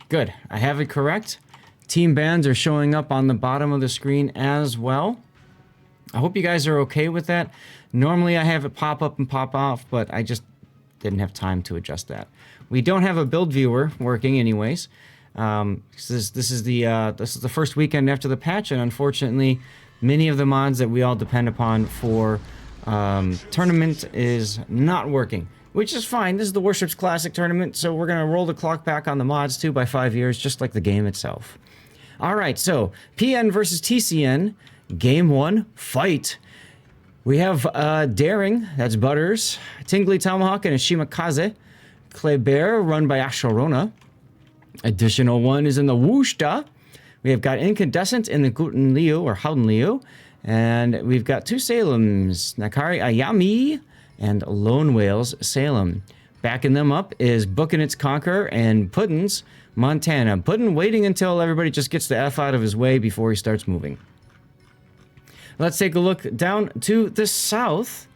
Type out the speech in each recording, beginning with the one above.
Good. I have it correct. Team bans are showing up on the bottom of the screen as well. I hope you guys are okay with that. Normally I have it pop up and pop off, but I just didn't have time to adjust that. We don't have a build viewer working anyways. This is the first weekend after the patch, and unfortunately, many of the mods that we all depend upon for tournament is not working, which is fine. This is the Warships Classic tournament, so we're gonna roll the clock back on the mods too by 5 years, just like the game itself. All right, so PN versus TCN, game 1, fight. We have Daring, that's Butters, Tingly Tomahawk, and a Shimakaze. Kleber, run by Asharona. Additional 1 is in the Wushta. We have got Incandescent in the Guten Liu, or Howden Liu. And we've got 2 Salems, Nakari Ayami and Lone Whales Salem. Backing them up is Booking Its Conqueror and Puddin's Montana. Puddin waiting until everybody just gets the F out of his way before he starts moving. Let's take a look down to the south.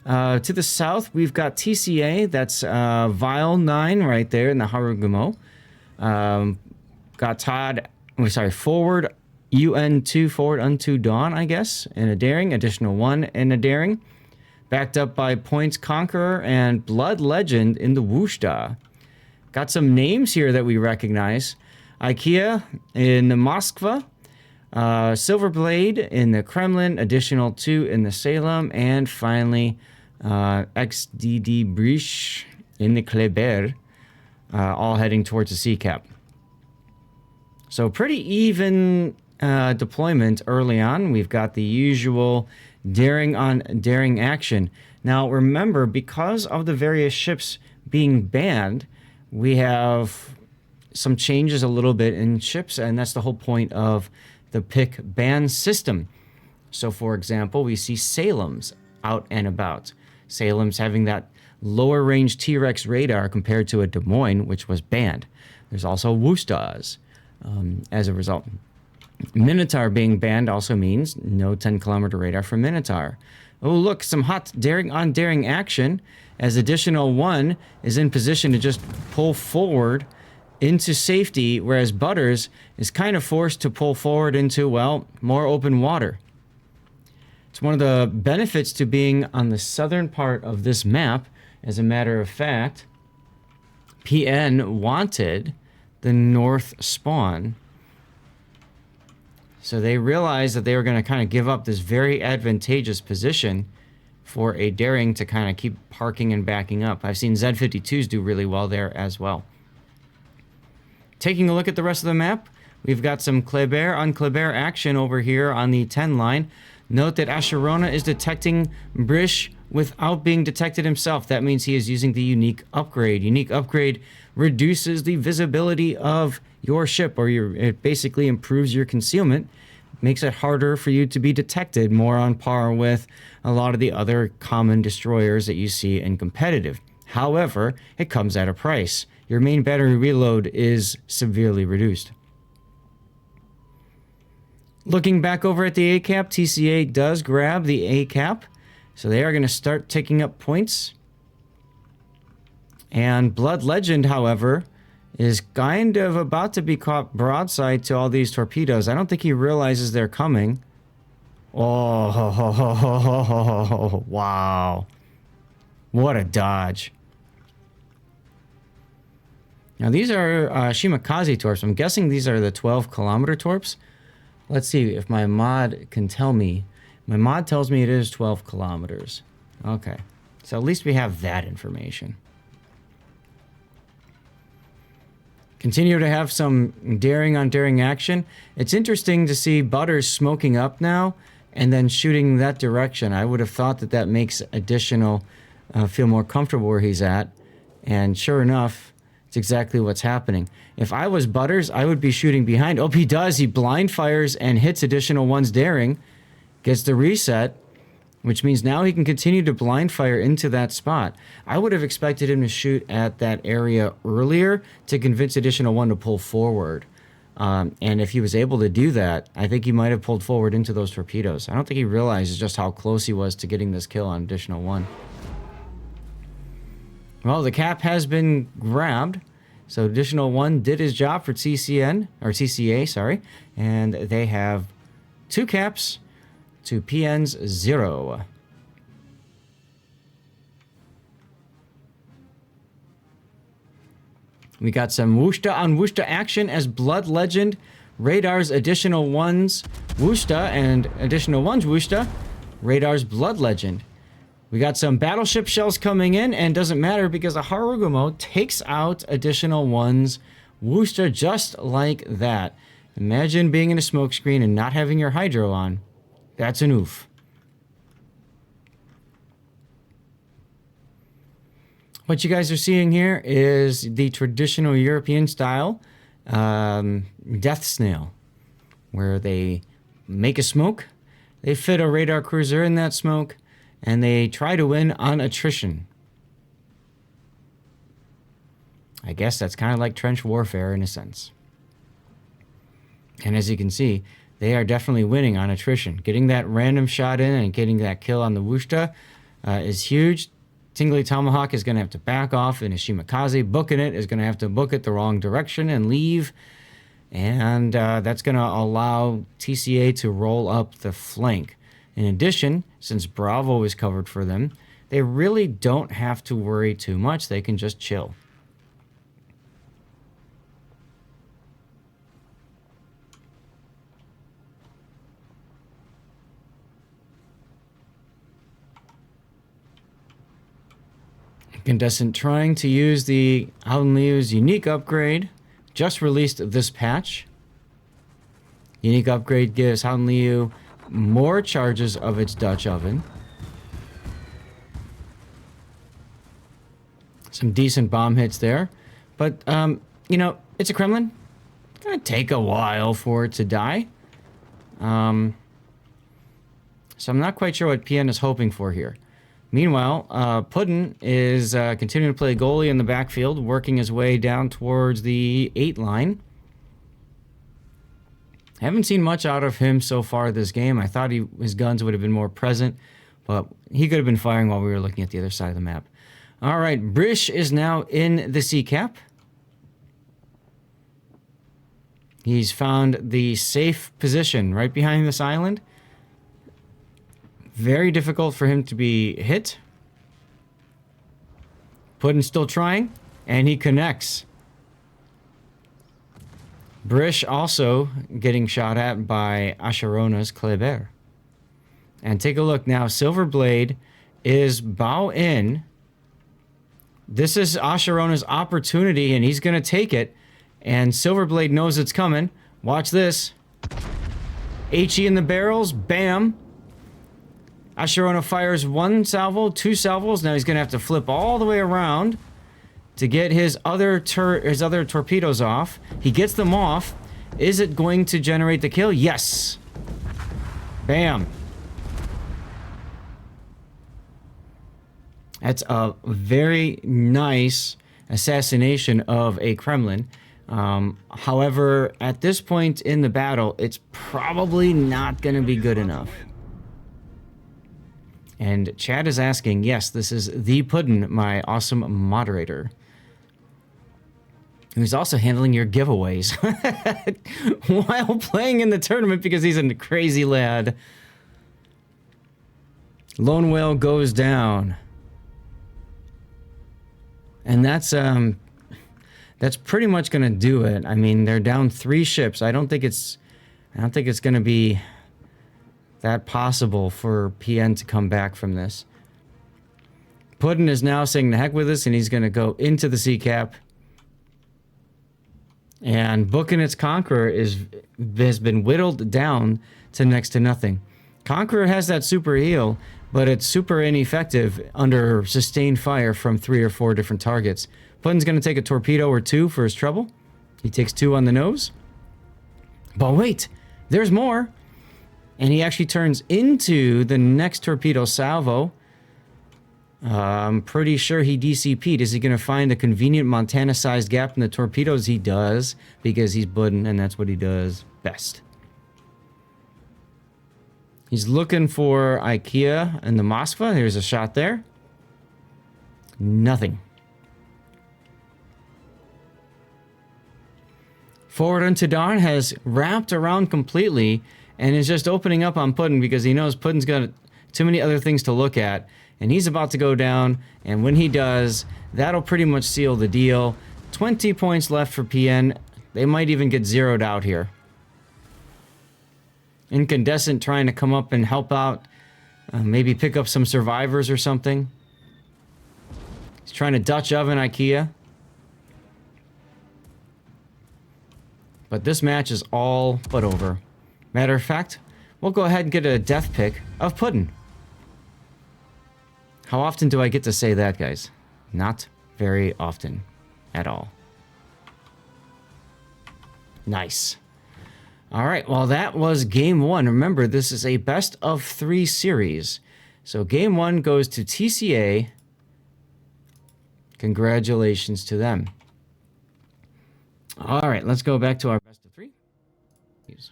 To the south, we've got TCA. That's Vile 9 right there in the Harugumo. Got Todd, forward UN2, forward unto Dawn, I guess, in a Daring. Additional 1 in a Daring. Backed up by Points Conqueror and Blood Legend in the Wushta. Got some names here that we recognize. IKEA in the Moskva. Silverblade in the Kremlin. Additional 2 in the Salem. And finally, XDD Briche in the Kleber. All heading towards the sea cap. So pretty even deployment early on. We've got the usual daring on daring action. Now remember, because of the various ships being banned, we have some changes a little bit in ships, and that's the whole point of the pick ban system. So for example, we see Salem's out and about. Salem's having that lower range T-Rex radar compared to a Des Moines, which was banned. There's also Wustas as a result. Minotaur being banned also means no 10-kilometer radar for Minotaur. Oh, look, some hot daring on daring action as additional 1 is in position to just pull forward into safety, whereas Butters is kind of forced to pull forward into, well, more open water. It's one of the benefits to being on the southern part of this map. As a matter of fact, PN wanted the north spawn. So they realized that they were going to kind of give up this very advantageous position for a daring to kind of keep parking and backing up. I've seen Z52s do really well there as well. Taking a look at the rest of the map, we've got some Kleber on Kleber action over here on the 10 line. Note that Asharona is detecting Brish without being detected himself. That means he is using the unique upgrade. Unique upgrade reduces the visibility of your ship, or it basically improves your concealment, makes it harder for you to be detected, more on par with a lot of the other common destroyers that you see in competitive. However, it comes at a price. Your main battery reload is severely reduced. Looking back over at the A-cap, TCA does grab the A-cap, so they are going to start taking up points. And Blood Legend, however, is kind of about to be caught broadside to all these torpedoes. I don't think he realizes they're coming. Oh, wow. What a dodge. Now, these are Shimakaze torps. I'm guessing these are the 12-kilometer torps. Let's see if my mod can tell me. My mod tells me it is 12 kilometers. Okay. So at least we have that information. Continue to have some daring on daring action. It's interesting to see Butters smoking up now and then shooting that direction. I would have thought that that makes additional feel more comfortable where he's at. And sure enough, it's exactly what's happening. If I was Butters, I would be shooting behind. Oh, he does. He blind fires and hits additional 1's daring. Gets the reset, which means now he can continue to blind fire into that spot. I would have expected him to shoot at that area earlier to convince additional 1 to pull forward. And if he was able to do that, I think he might have pulled forward into those torpedoes. I don't think he realizes just how close he was to getting this kill on additional 1. Well, the cap has been grabbed. So additional 1 did his job for TCN, or TCA, sorry. And they have 2 caps to PN's 0. We got some Wushta on Wushta action as Blood Legend. Radar's additional 1's Wushta and additional 1's Wushta. Radar's Blood Legend. We got some battleship shells coming in, and doesn't matter because a Harugumo takes out additional 1's Wushta just like that. Imagine being in a smoke screen and not having your hydro on. That's an oof. What you guys are seeing here is the traditional European style death snail, where they make a smoke, they fit a radar cruiser in that smoke, and they try to win on attrition. I guess that's kind of like trench warfare in a sense. And as you can see, they are definitely winning on attrition. Getting that random shot in and getting that kill on the Wushta is huge. Tingly Tomahawk is going to have to back off, and Ishimakaze booking it is going to have to book it the wrong direction and leave. And that's going to allow TCA to roll up the flank. In addition, since Bravo is covered for them, they really don't have to worry too much. They can just chill. Incandescent trying to use the Howden Liu's unique upgrade, just released this patch. Unique upgrade gives Howden Liu more charges of its Dutch oven. Some decent bomb hits there. But, you know, it's a Kremlin. It's going to take a while for it to die. So I'm not quite sure what PN is hoping for here. Meanwhile, Puddin is continuing to play goalie in the backfield, working his way down towards the 8 line. Haven't seen much out of him so far this game. I thought his guns would have been more present, but he could have been firing while we were looking at the other side of the map. All right, Brish is now in the C-cap. He's found the safe position right behind this island. Very difficult for him to be hit. Puddin still trying, and he connects. Brish also getting shot at by Asherona's Kleber. And take a look now. Silverblade is bow in. This is Asherona's opportunity, and he's going to take it. And Silverblade knows it's coming. Watch this. HE in the barrels. Bam. Asherona fires 1 salvo, 2 salvos. Now he's going to have to flip all the way around to get his other torpedoes off. He gets them off. Is it going to generate the kill? Yes. Bam. That's a very nice assassination of a Kremlin. However, at this point in the battle, it's probably not going to be good enough. And Chad is asking, yes, this is the Puddin, my awesome moderator, who's also handling your giveaways while playing in the tournament because he's a crazy lad. Lone Whale goes down. And that's pretty much going to do it. I mean, they're down 3 ships. I don't think it's going to be that possible for PN to come back from this. Puddin is now saying the heck with us, and he's going to go into the C-cap. And booking its Conqueror has been whittled down to next to nothing. Conqueror has that super heal, but it's super ineffective under sustained fire from 3 or 4 different targets. Puddin's going to take a torpedo or 2 for his trouble. He takes 2 on the nose. But wait, there's more. And he actually turns into the next torpedo salvo. I'm pretty sure he DCP'd. Is he going to find a convenient Montana-sized gap in the torpedoes? He does, because he's Puddin, and that's what he does best. He's looking for IKEA and the Moskva. There's a shot there. Nothing. Forward Unto Dawn has wrapped around completely and is just opening up on Puddin because he knows Puddin's got too many other things to look at. And he's about to go down, and when he does, that'll pretty much seal the deal. 20 points left for PN. They might even get zeroed out here. Incandescent trying to come up and help out. Maybe pick up some survivors or something. He's trying to Dutch oven IKEA. But this match is all but over. Matter of fact, we'll go ahead and get a death pick of Puddin. How often do I get to say that, guys? Not very often at all. Nice. All right, well, that was game one. Remember, this is a best of 3 series. So game one goes to TCA. Congratulations to them. All right, let's go back to our best of 3. Use.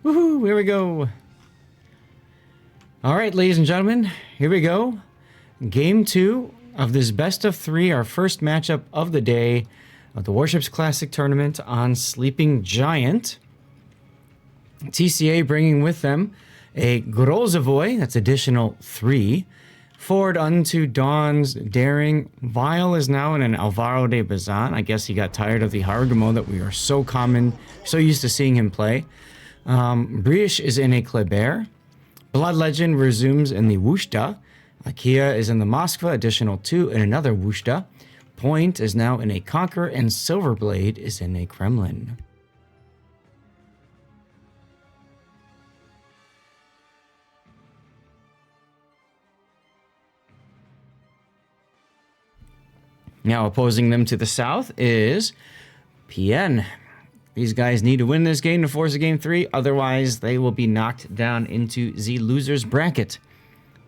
Woohoo, here we go. All right, ladies and gentlemen, here we go. Game 2 of this best of 3, our first matchup of the day of the Warships Classic tournament on Sleeping Giant. TCA bringing with them a Grozovoy, that's additional 3. Forward Unto Dawn's Daring. Vile is now in an Alvaro de Bazan. I guess he got tired of the Harugumo that we are so used to seeing him play. Brioche is in a Kleber. Blood Legend resumes in the Wushta. IKEA is in the Moskva, additional 2 in another Wushta. Point is now in a Conqueror, and Silverblade is in a Kremlin. Now opposing them to the south is PN. These guys need to win this game to force a game 3, otherwise they will be knocked down into the loser's bracket.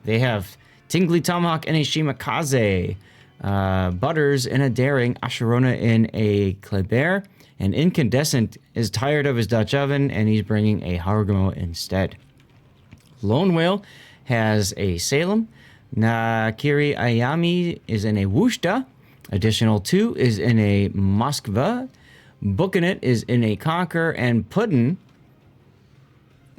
They have Tingly Tomahawk in a Shimakaze, Butters in a Daring, Asherona in a Kleber, and Incandescent is tired of his Dutch oven and he's bringing a Harugumo instead. Lone Whale has a Salem, Nakiri Ayami is in a Wushta, additional 2 is in a Moskva, Booking It is in a Conqueror, and Puddin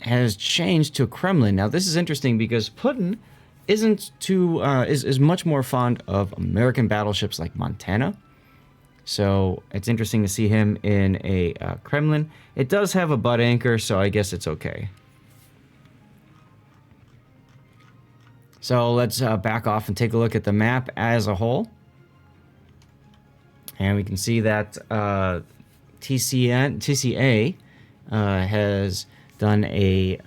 has changed to Kremlin. Now this is interesting because Puddin isn't too is much more fond of American battleships like Montana. So it's interesting to see him in a Kremlin. It does have a butt anchor, so I guess it's okay. So let's back off and take a look at the map as a whole. And we can see that TCA has done a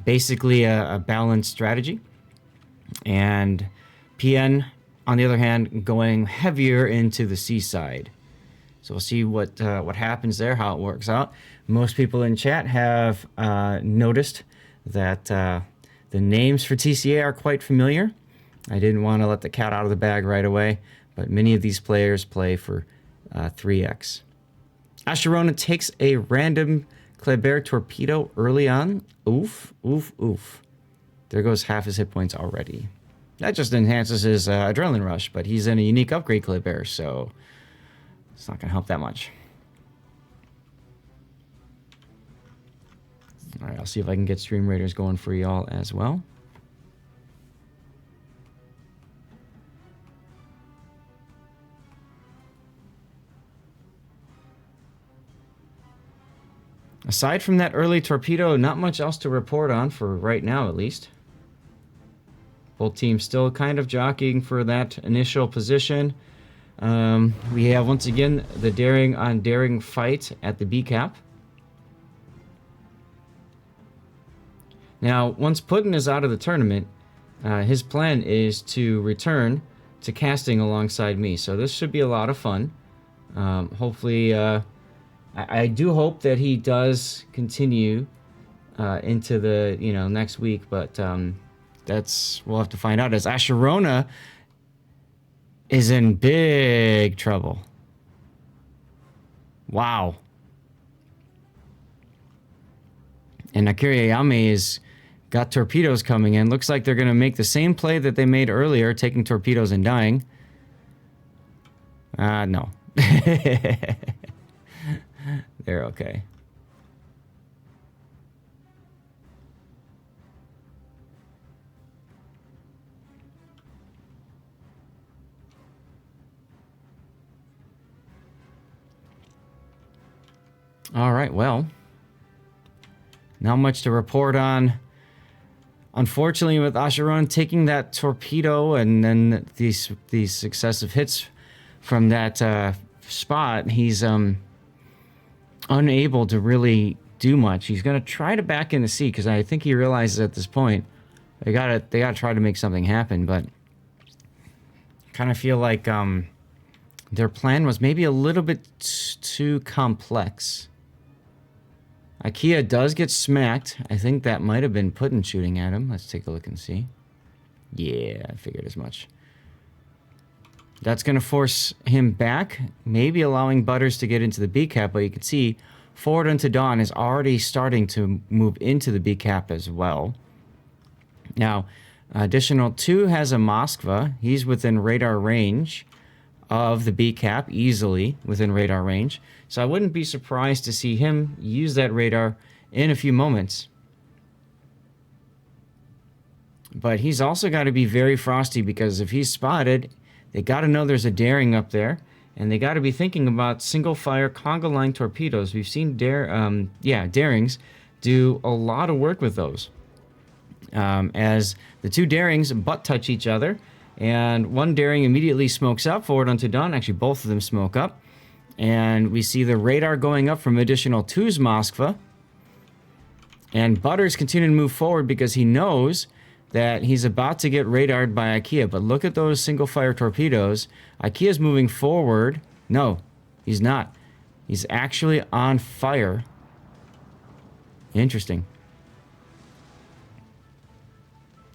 basically a balanced strategy, and PN, on the other hand, going heavier into the seaside. So we'll see what happens there, how it works out. Most people in chat have noticed that the names for TCA are quite familiar. I didn't want to let the cat out of the bag right away, but many of these players play for 3X. Asherona takes a random Kleber torpedo early on. Oof, oof, oof. There goes half his hit points already. That just enhances his adrenaline rush, but he's in a unique upgrade Kleber, so it's not going to help that much. All right, I'll see if I can get Stream Raiders going for y'all as well. Aside from that early torpedo, not much else to report on for right now, at least. Both teams still kind of jockeying for that initial position. We have, once again, the Daring on Daring fight at the B cap. Now, once Puddin is out of the tournament, his plan is to return to casting alongside me. So this should be a lot of fun. Hopefully, I do hope that he does continue into the next week, but we'll have to find out, as Asherona is in big trouble. Wow. And Nakiri Ayame has got torpedoes coming in. Looks like they're going to make the same play that they made earlier, taking torpedoes and dying. No. They're okay. All right, well, not much to report on. Unfortunately, with Asheron taking that torpedo and then these successive hits from that spot, he's unable to really do much. He's gonna try to back in the sea because I think he realizes at this point they gotta try to make something happen. But kind of feel like their plan was maybe a little bit too complex. IKEA does get smacked. I think that might have been Putin shooting at him. Let's take a look and see. Yeah, I figured as much. That's going to force him back, maybe allowing Butters to get into the B cap, but you can see Forward Unto Dawn is already starting to move into the B cap as well. Now, additional 2 has a Moskva. He's within radar range of the B cap, easily within radar range. So I wouldn't be surprised to see him use that radar in a few moments. But he's also got to be very frosty because if he's spotted, they got to know there's a daring up there. And they got to be thinking about single-fire conga line torpedoes. We've seen darings do a lot of work with those. As the 2 darings butt touch each other, and one daring immediately smokes up, Forward Unto Dawn. Actually, both of them smoke up. And we see the radar going up from additional 2's Moskva. And Butters continuing to move forward because he knows that he's about to get radared by IKEA. But look at those single-fire torpedoes. IKEA's moving forward. No, he's not. He's actually on fire. Interesting.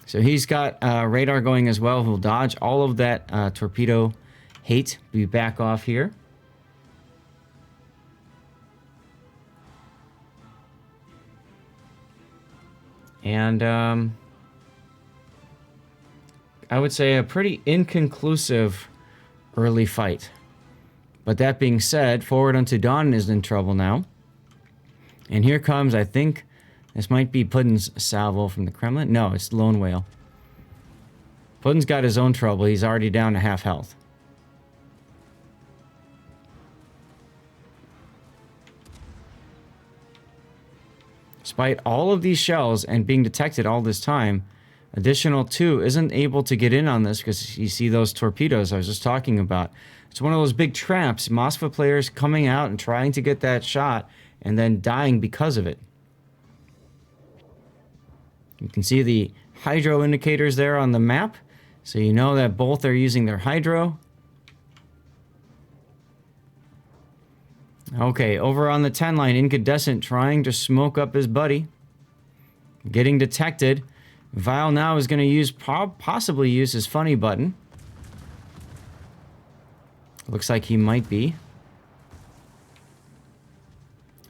So he's got radar going as well. He'll dodge all of that torpedo hate. We back off here. And I would say a pretty inconclusive early fight. But that being said, Forward Unto Dawn is in trouble now. And here comes, I think, this might be Putin's salvo from the Kremlin. No, it's Lone Whale. Putin's got his own trouble. He's already down to half health. Despite all of these shells and being detected all this time, additional 2 isn't able to get in on this because you see those torpedoes I was just talking about. It's one of those big traps. Moskva players coming out and trying to get that shot and then dying because of it. You can see the hydro indicators there on the map, so you know that both are using their hydro. Okay, over on the 10 line, Incandescent trying to smoke up his buddy. Getting detected. Vile now is going to use possibly use his funny button. Looks like he might be.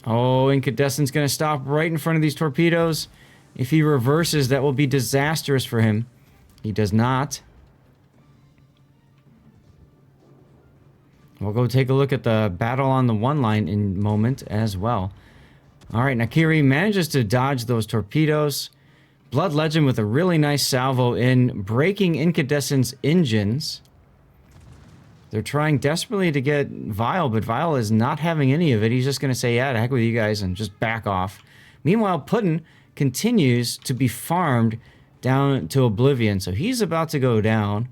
Oh, Incandescent's going to stop right in front of these torpedoes. If he reverses, that will be disastrous for him. He does not. We'll go take a look at the battle on the 1 line in a moment as well. All right, Nakiri manages to dodge those torpedoes. Blood Legend with a really nice salvo in breaking Incandescent's engines. They're trying desperately to get Vile, but Vile is not having any of it. He's just going to say, yeah, to heck with you guys, and just back off. Meanwhile, Putin continues to be farmed down to oblivion, so he's about to go down.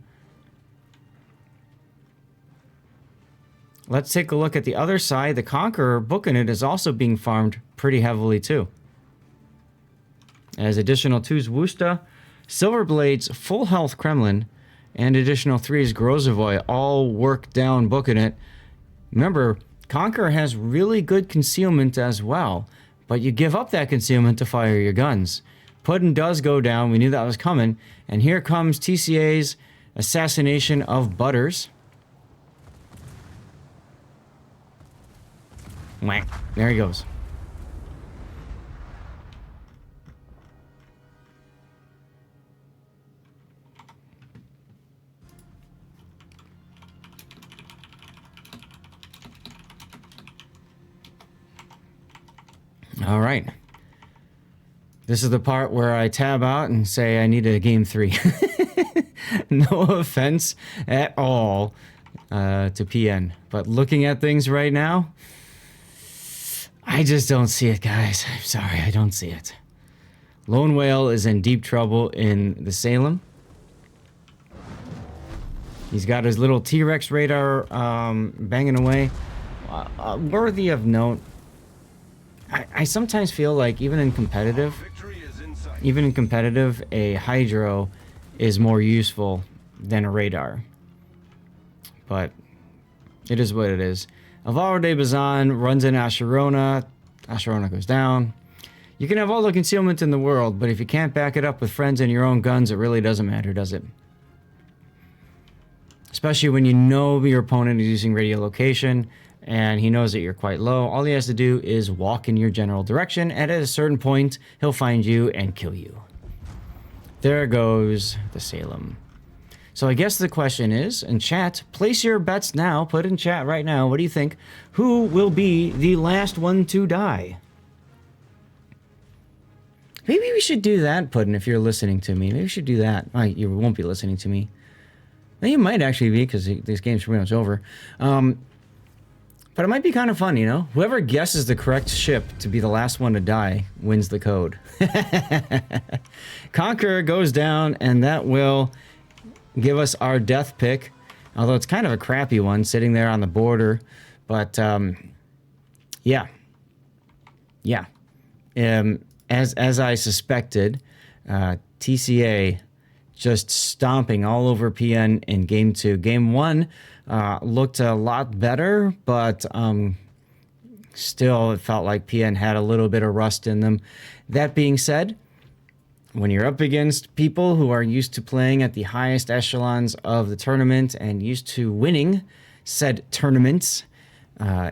Let's take a look at the other side. The Conqueror, booking it, is also being farmed pretty heavily too. As additional 2's Wusta, Silverblade's full health Kremlin, and additional 3's Grozovoy all work down booking it. Remember, Conqueror has really good concealment as well, but you give up that concealment to fire your guns. Putin does go down. We knew that was coming. And here comes TCA's assassination of Butters. Whack. There he goes. All right. This is the part where I tab out and say I need a game 3. No offense at all to PN. But looking at things right now, I just don't see it, guys. I'm sorry, I don't see it. Lone Whale is in deep trouble in the Salem. He's got his little T-Rex radar banging away. Worthy of note, I sometimes feel like even in competitive, a Hydro is more useful than a radar. But it is what it is. Alvaro de Bazan runs in Asherona. Asherona goes down. You can have all the concealment in the world, but if you can't back it up with friends and your own guns, it really doesn't matter, does it? Especially when you know your opponent is using radiolocation and he knows that you're quite low. All he has to do is walk in your general direction, and at a certain point, he'll find you and kill you. There goes the Salem. So I guess the question is, in chat, place your bets now. Put in chat right now. What do you think? Who will be the last one to die? Maybe we should do that, Puddin', if you're listening to me. Maybe we should do that. You won't be listening to me. Now, you might actually be, because this game's pretty much over. But it might be kind of fun, you know? Whoever guesses the correct ship to be the last one to die wins the code. Conqueror goes down, and that will give us our death pick. Although it's kind of a crappy one, sitting there on the border. But, yeah. Yeah. As I suspected, TCA just stomping all over PN in Game 2. Game 1 looked a lot better, but still it felt like PN had a little bit of rust in them. That being said, when you're up against people who are used to playing at the highest echelons of the tournament and used to winning said tournaments,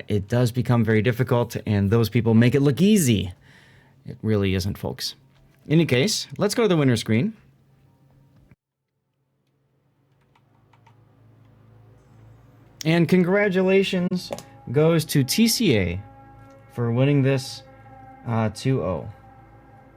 it does become very difficult, and those people make it look easy. It really isn't, folks. In any case, let's go to the winner screen. And congratulations goes to TCA for winning this 2-0.